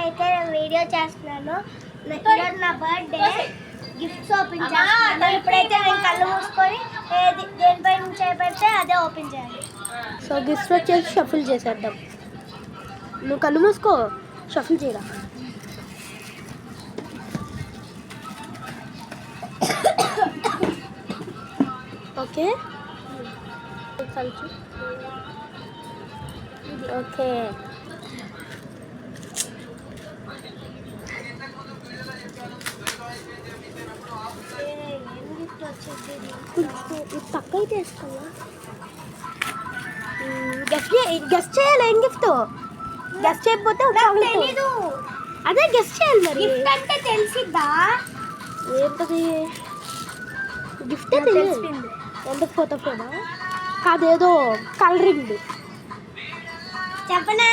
అయితే వీడియో చేస్తున్నాను. ఈరోజు నా బర్త్డే. గిఫ్ట్స్ ఓపెన్ చేస్తున్నాను. ఇప్పుడైతే నేను కళ్ళు మూసుకొని దేనిపై నుంచి చేపడితే అదే ఓపెన్ చేయాలి. సో గిఫ్ట్స్ వచ్చేసి షఫుల్ చేసేద్దాం. నువ్వు కళ్ళు మూసుకో, షఫుల్ చేయరా. ఓకే ఓకే తక్కువ అయితే వేసుకోవా? గెస్ట్ చేయాలి. ఏం గిఫ్ట్ గెస్ట్ చేయకపోతే తెలీదు. అదే గెస్ట్ చేయాలి. మరి గిఫ్ట్ అంటే తెలిసిద్దా? ఏంటది గిఫ్ట్? తెలిసింది. ఎందుకు పోతా కాదేదో కలరింగ్ చెప్పనా?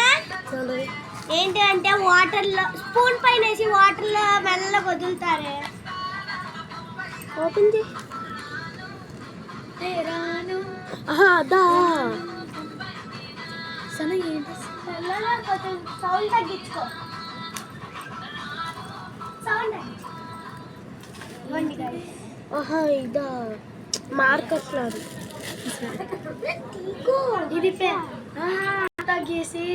ఏంటి అంటే వాటర్లో స్పూన్ పైన వేసి వాటర్లో మెల్లగా వదులుతారే. ఓపెన్ చేయి. అదా సరే ఏంటి సౌండ్ తగ్గించుకో. సౌండ్ ఇదా మార్కర్స్ లాది. ఇది తగ్గేసి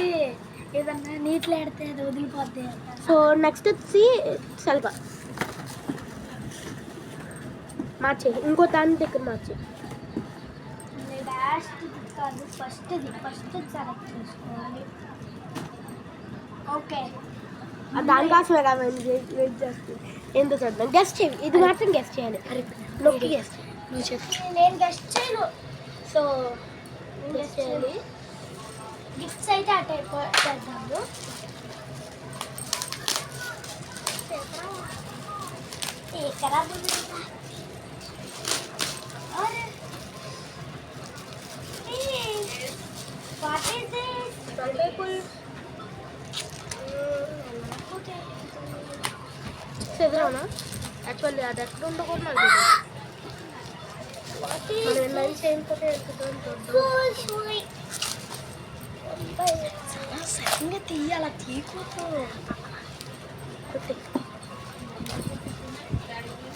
ఏదన్నా నీటిలో ఎడితే అది వదిలిపోద్ది. సో నెక్స్ట్ వచ్చి సెల్వా మార్చే, ఇంకో దాని దగ్గర మార్చే. కాదు ఫస్ట్ సెలెక్ట్ చేసుకోవాలి. ఓకే దానికోసమే కదా వెయిట్ చేస్తుంది. ఏంటో చేద్దాం. గెస్ట్ చేయి. ఇది మాత్రం గెస్ట్ చేయాలి. నొక్కి గెస్ట్ నువ్వు చెప్పు. నేను గెస్ట్ చేయను. సో గెస్ట్ చేయాలి. గిఫ్ట్స్ అయితే ఆ టైప్ చేద్దాము. What is this? చదివానా? యాక్చువల్లీ అది ఎక్కడ ఉండకూడదు నాకు. సరిగ్గా తీయాల తీయకూడదు.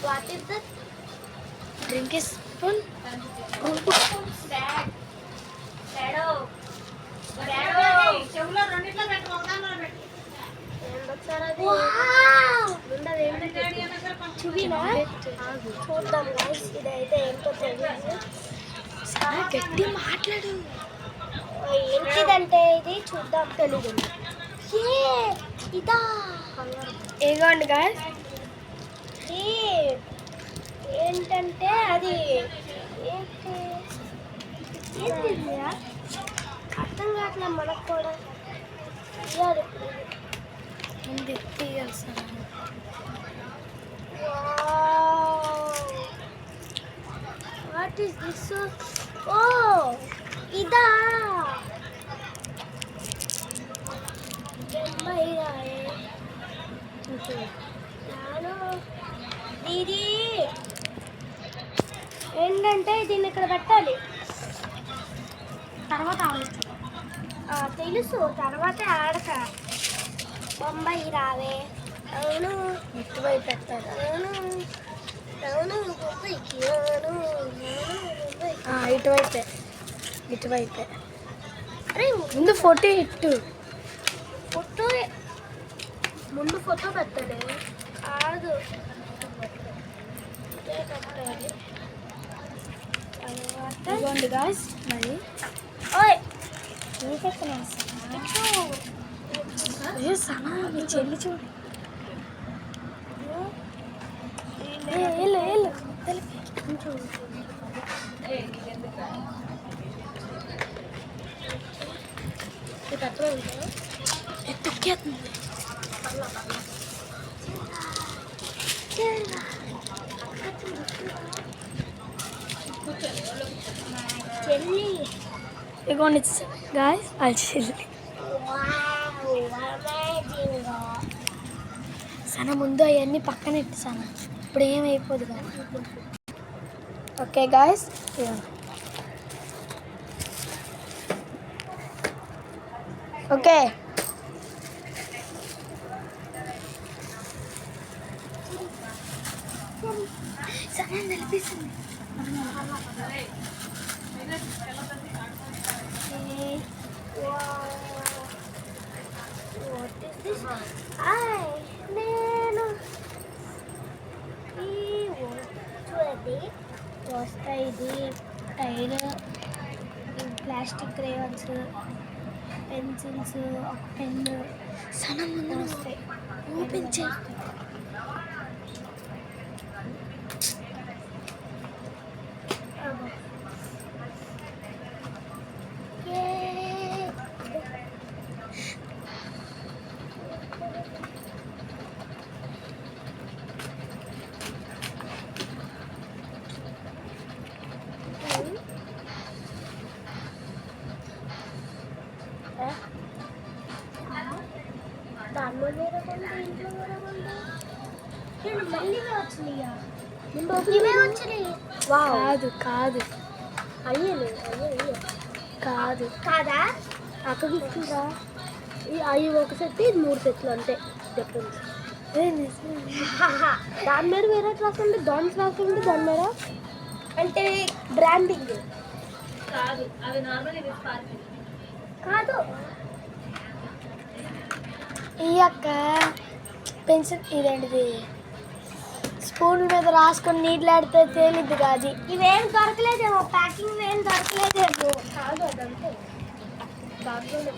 What is that? Drink spoon. చూద్దాం ఇదైతే ఏంటో తెలియదు. గట్టి మాట్లాడు. ఏంటిదంటే ఇది చూద్దాం. తెలీదు. ఇదా ఏగోండి గాయస్. ఏంటంటే అది ఏంటి అర్థం కావట్లేదు మనకు కూడా. What is this? ఓ ఇదా ఇది ఏంటంటే దీన్ని ఇక్కడ పెట్టాలి. తర్వాత తెలుసు. తర్వాత ఆడక బొంబాయి రావే. అవును ఇటువైపు పెట్టాలి. అవును అవును బొంబాయికి ఇటువైపే. అరే ముందు ఫోటో ఇట్టు. ఫోటో ముందు ఫోటో పెట్టాలి. ఆగు పెట్టాలి. ఇదిగోండి గాయస్. మరి ఓయ్ సనా మీ చెల్లి చూడు. చెల్లి ఇదిగోండి గాయస్ వాళ్ళ చెల్లి. సన ముందు అవన్నీ పక్కన ఎట్టు సన. ఇప్పుడు ఏమైపోదు కదా. Okay guys. ఓకే నేను చూడండి వస్తాయి. ఇది టైర్, ప్లాస్టిక్ క్రేయాన్స్, పెన్సిల్స్, ఒక పెన్ను సనం ముందు వస్తాయి. ఓపెన్ చేయి. దానిలో వేరే కొండ, ఇంట్లో వేరే కొండ. మళ్ళీ వచ్చినాయా? ఇవే వచ్చినాయి. కాదు కాదు, అయ్యలే అయ్యే కాదు. కాదా? అక్కడ తీసుకుంటా. అవి ఒక సెట్, ఇది 3 సెట్లు అంతే డిఫరెన్స్. దాని మీద వేరే క్లాస్ ఉంది, దాని క్లాస్ ఉంది, దాని మీద అంటే బ్రాండింగ్ కాదు, అవి నార్మల్ ఇవి కాదు. ఈ యొక్క పెన్సిల్ ఇదేంటిది, స్పూన్ మీద రాసుకొని నీళ్ళాడితే తేలిద్ది కాదు. ఇవేం దొరకలేదేమో, ప్యాకింగ్ ఏం దొరకలేదేమో. కాదు అదంతే, దాంట్లోనే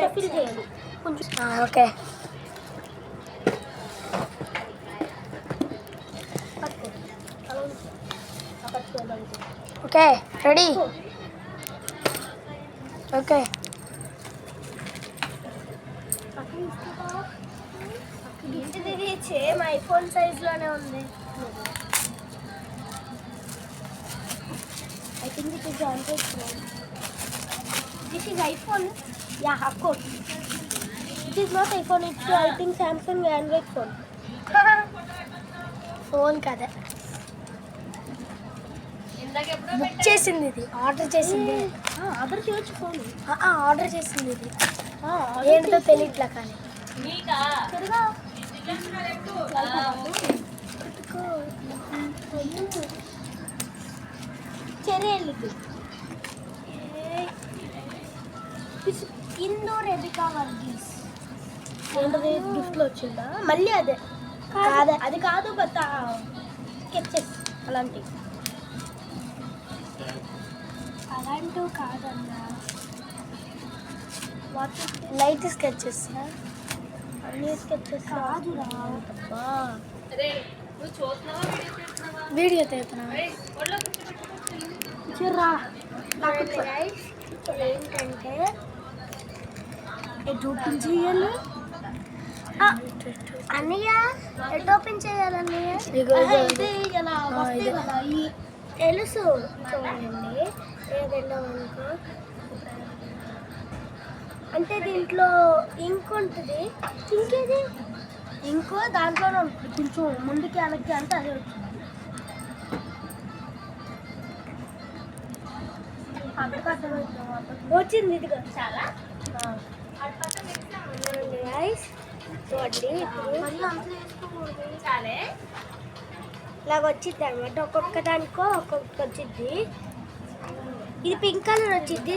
షఫిల్ చేయాలి కొంచెం. Okay okay ready. ఓకే ఇది సేమ్ ఐఫోన్ సైజ్ లోనే ఉంది. I think it is Android phone. This is iPhone. Yeah of course it is not iPhone, it's I think Samsung Android phone. Phone కదా, book చేసింది, ఇది order చేసింది. Order చేయొచ్చు phone. Order చేసింది ఇది, ఏంటిదో తెలియట్లా కానీ. చెరేళ్ళది ఇందో రెబికా వర్గీస్. ఏంటది గిఫ్ట్లో వచ్చిందా? మళ్ళీ అదే కాదా? అది కాదు, బట్ స్కెచెస్ అలాంటివి అలాంటివి కాదన్నా. లైట్ స్కెచెస్, అన్ని స్కెచెస్ కాదురా. నువ్వు చూస్తున్నావా వీడియో తీస్తున్నా. చూడరా ఏంటంటే ఎటు ఓపెన్ చేయాలి అన్నయ్య, ఎటు ఓపెన్ చేయాలన్నయ్య? ఇగో ఇది ఇలా వస్తాయి కదా, ఈ తెలుసు. చూడండి ఏదైనా అనుకో, అంటే దీంట్లో ఇంక్ ఉంటుంది. ఇంకేది ఇంకో దాంట్లోనే ఉంటుంది. కొంచెం ముందుకి వెనక్కి అంటే అదే వచ్చింది. వచ్చింది ఇదిగో. చాలా చూడండి, చాలే ఇలాగ వచ్చింది అనమాట. ఒక్కొక్క దానికో ఒక్కొక్క వచ్చింది. ఇది పింక్ కలర్ వచ్చింది,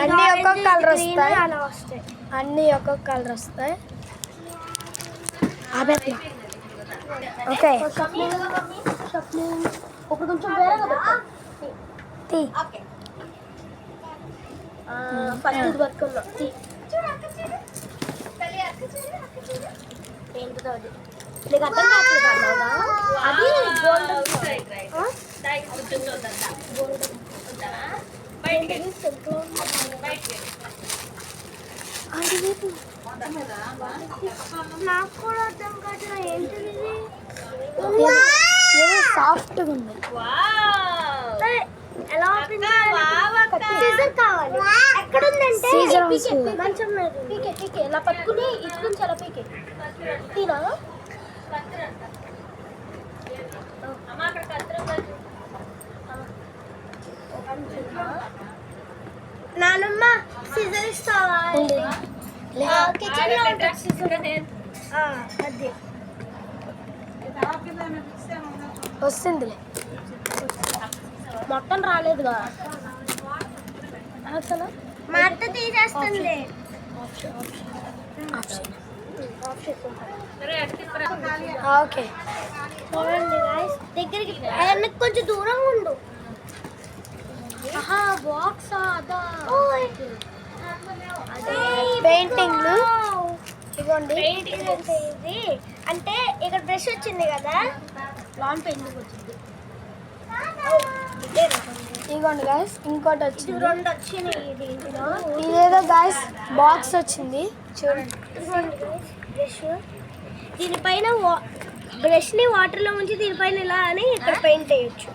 అన్ని ఒక్కొక్క కలర్ వస్తాయి. అలా వస్తాయి. అన్ని ఒక్కొక్క కలర్ వస్తాయి. ఓకే ఒక కొంచెం వేరే తీ. ఫస్ట్ ఇది పట్టుకున్నాం. ఏంటిదో అది నీకు అర్థం కావట్లేదు అన్నావుగా. అది గోల్డ్ నాకు కూడా అర్థం కావట్లేదు. ఏంటిది సాఫ్ట్గా ఉంది. ఎలా సీజర్ కావాలి. ఎక్కడుందంటే Scissor అవసరం. మంచం మీద పీకే పీకే ఇలా పట్టుకుని ఇచ్చుకుని చాలా పీకే తీరా. నానమ్మ సీజర్ ఇస్తావా? కిచెన్ లో ఉంటుంది సీజర్. అది వస్తుందిలే, మొత్తం రాలేదుగా అసలు. మా అత్త తీసేస్తుంది. ఓకే చూడండి guys, దగ్గరికి వెనక్కి కొంచెం దూరంగా ఉండు. బాక్స్ అదా ఓయ్. పెయింటింగ్లు ఇదిగోండి. ఇదంటే ఇది అంటే ఇక్కడ బ్రష్ వచ్చింది కదా, లాంగ్ పెయింటింగ్ వచ్చింది. ఇదిగోండి గాయస్, ఇంకోటి ఇది వచ్చింది. 2 వచ్చినాయి దీంట్లో. ఇదేదో గాయస్ బాక్స్ వచ్చింది చూడండి. ఇదిగోండి guys, బ్రష్. దీనిపైన బ్రష్ని వాటర్లో ఉంచి దీనిపైన ఇలా అని ఇక్కడ పెయింట్ వేయచ్చు.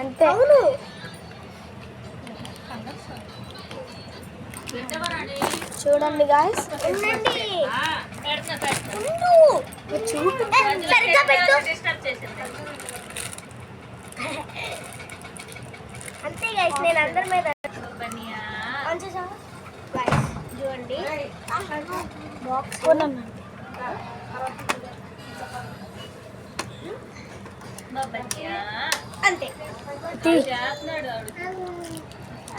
అంతే. అవును. చూడండి గాయస్, ఉండండి. పెడతా ఉండు. చూడు. సరిగ్గా పెట్టు. డిస్టర్బ్ చేసింది. అంతే గైస్, నేను అందరి మీద బనియా అంచేసాను. Guys, చూడండి బాక్స్. బనియా అంతే. చేస్తున్నాడు ఆవిడ.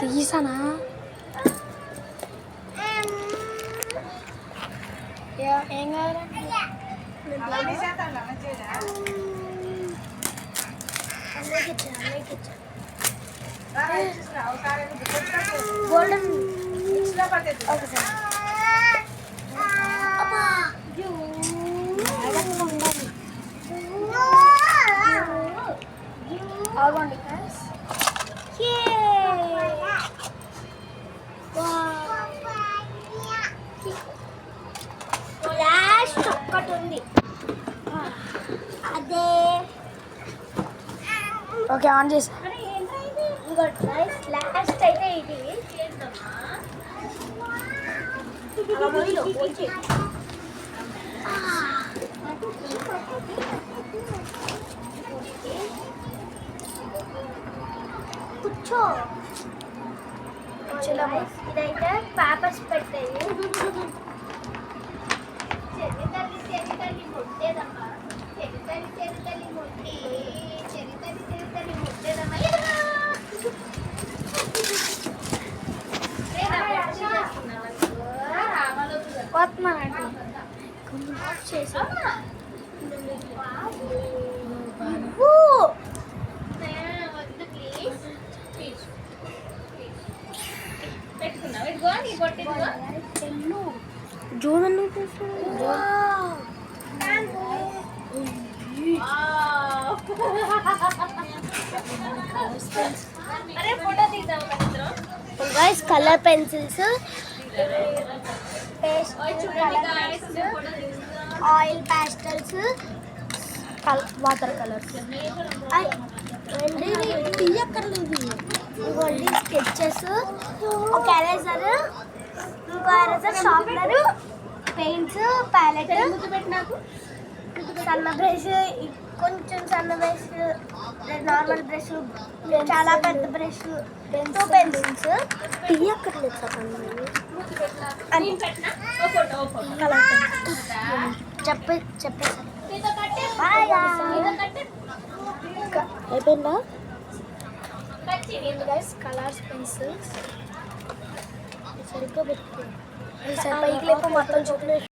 తీసానా? ఏం కావాలి? గోల్డెన్ ఆగండి guys. లాస్ట్ ఒక్కటి ఉంది, అదే. ఓకే, ఆన్ చేసా. ఇంకోటి guys, లాస్ట్ అయితే ఇది. కూర్చో. ఇదైతే పేపర్స్ పెట్టేది. పోతున్నానండి. పెట్టుకున్నావు ఇదిగో నీ కొట్టిదిగో. చూడండి అరే ఫోటో తీద్దాం ఇద్దరం. గైస్, కలర్ పెన్సిల్స్, చూడండి guys, ఫోటో తీద్దాం. Oil pastels, water colours. ఇవ్వండి స్కెచెస్, ఒక ఎరేజర్, ఇంకో ఎరేజర్, షార్ప్నర్, పెయింట్స్, ప్యాలెట్, సన్న బ్రష్, కొంచెం సన్న బ్రష్, నార్మల్ బ్రష్, చాలా పెద్ద బ్రష్, 2 పెన్సిల్స్. నేను పెట్టినా ఓ ఫోటో చెప్పేసాను. అయిపోయిందా? కచ్చి గైస్, కలర్స్, పెన్సిల్స్ సరిగ్గా పెట్టుకో. పైకి లేపు మొత్తం చూపలేదు.